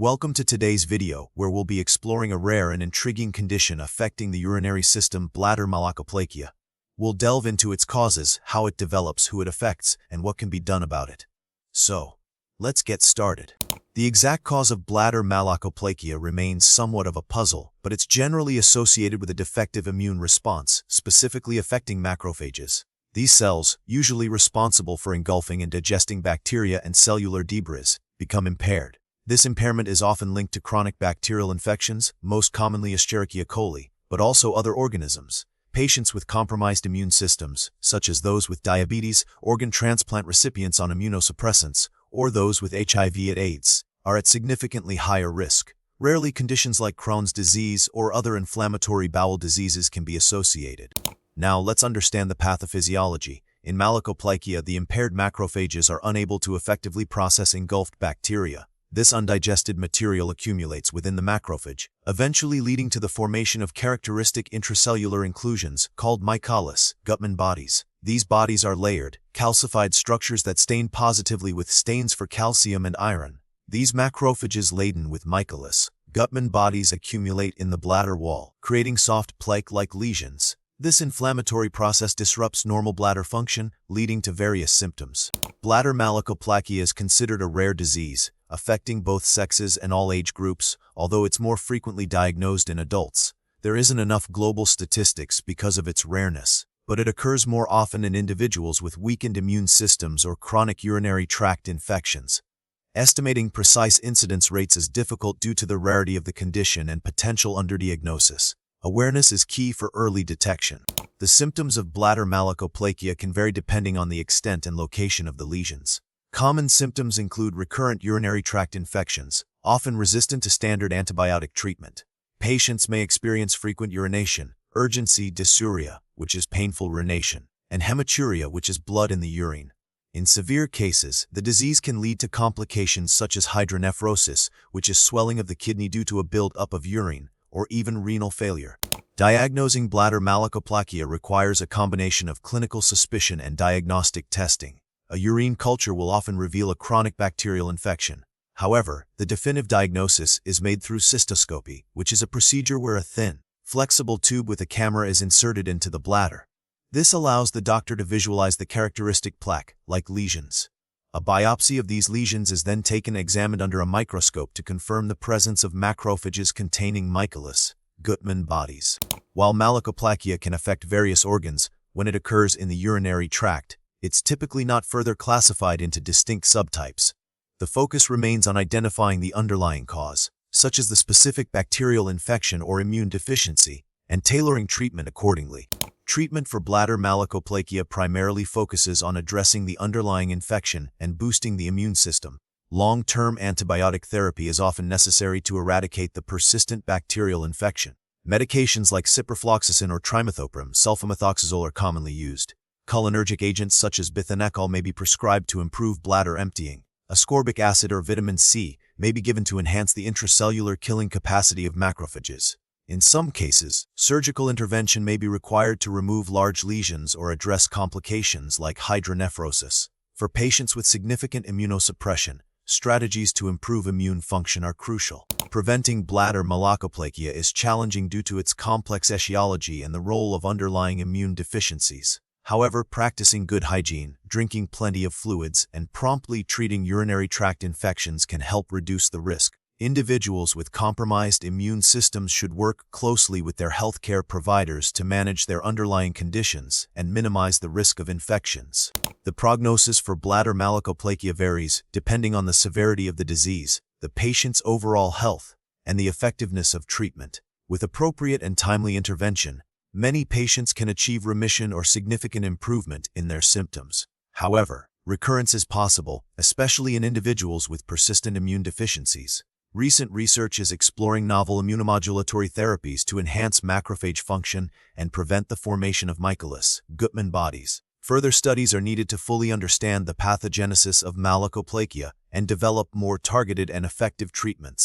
Welcome to today's video, where we'll be exploring a rare and intriguing condition affecting the urinary system, bladder malakoplakia. We'll delve into its causes, how it develops, who it affects, and what can be done about it. So, let's get started. The exact cause of bladder malakoplakia remains somewhat of a puzzle, but it's generally associated with a defective immune response, specifically affecting macrophages. These cells, usually responsible for engulfing and digesting bacteria and cellular debris, become impaired. This impairment is often linked to chronic bacterial infections, most commonly Escherichia coli, but also other organisms. Patients with compromised immune systems, such as those with diabetes, organ transplant recipients on immunosuppressants, or those with HIV and AIDS, are at significantly higher risk. Rarely, conditions like Crohn's disease or other inflammatory bowel diseases can be associated. Now, let's understand the pathophysiology. In malakoplakia, the impaired macrophages are unable to effectively process engulfed bacteria. This undigested material accumulates within the macrophage, eventually leading to the formation of characteristic intracellular inclusions called mycolis, Gutmann bodies. These bodies are layered, calcified structures that stain positively with stains for calcium and iron. These macrophages laden with mycolis, Gutmann bodies accumulate in the bladder wall, creating soft plaque-like lesions. This inflammatory process disrupts normal bladder function, leading to various symptoms. Bladder malakoplakia is considered a rare disease, affecting both sexes and all age groups, although it's more frequently diagnosed in adults. There isn't enough global statistics because of its rareness, but it occurs more often in individuals with weakened immune systems or chronic urinary tract infections. Estimating precise incidence rates is difficult due to the rarity of the condition and potential underdiagnosis. Awareness is key for early detection. The symptoms of bladder malakoplakia can vary depending on the extent and location of the lesions. Common symptoms include recurrent urinary tract infections, often resistant to standard antibiotic treatment. Patients may experience frequent urination, urgency, dysuria, which is painful urination, and hematuria, which is blood in the urine. In severe cases, the disease can lead to complications such as hydronephrosis, which is swelling of the kidney due to a build-up of urine, or even renal failure. Diagnosing bladder malakoplakia requires a combination of clinical suspicion and diagnostic testing. A urine culture will often reveal a chronic bacterial infection. However, the definitive diagnosis is made through cystoscopy, which is a procedure where a thin, flexible tube with a camera is inserted into the bladder. This allows the doctor to visualize the characteristic plaque-like lesions. A biopsy of these lesions is then taken and examined under a microscope to confirm the presence of macrophages containing mycolis, Gutmann bodies. While malakoplakia can affect various organs, when it occurs in the urinary tract, it's typically not further classified into distinct subtypes. The focus remains on identifying the underlying cause, such as the specific bacterial infection or immune deficiency, and tailoring treatment accordingly. Treatment for bladder malakoplakia primarily focuses on addressing the underlying infection and boosting the immune system. Long-term antibiotic therapy is often necessary to eradicate the persistent bacterial infection. Medications like ciprofloxacin or trimethoprim, sulfamethoxazole are commonly used. Cholinergic agents such as bithionecol may be prescribed to improve bladder emptying. Ascorbic acid or vitamin C may be given to enhance the intracellular killing capacity of macrophages. In some cases, surgical intervention may be required to remove large lesions or address complications like hydronephrosis. For patients with significant immunosuppression, strategies to improve immune function are crucial. Preventing bladder malakoplakia is challenging due to its complex etiology and the role of underlying immune deficiencies. However, practicing good hygiene, drinking plenty of fluids, and promptly treating urinary tract infections can help reduce the risk. Individuals with compromised immune systems should work closely with their healthcare providers to manage their underlying conditions and minimize the risk of infections. The prognosis for bladder malakoplakia varies depending on the severity of the disease, the patient's overall health, and the effectiveness of treatment. With appropriate and timely intervention, many patients can achieve remission or significant improvement in their symptoms. However, recurrence is possible, especially in individuals with persistent immune deficiencies. Recent research is exploring novel immunomodulatory therapies to enhance macrophage function and prevent the formation of mycolis, Gutmann bodies. Further studies are needed to fully understand the pathogenesis of malakoplakia and develop more targeted and effective treatments.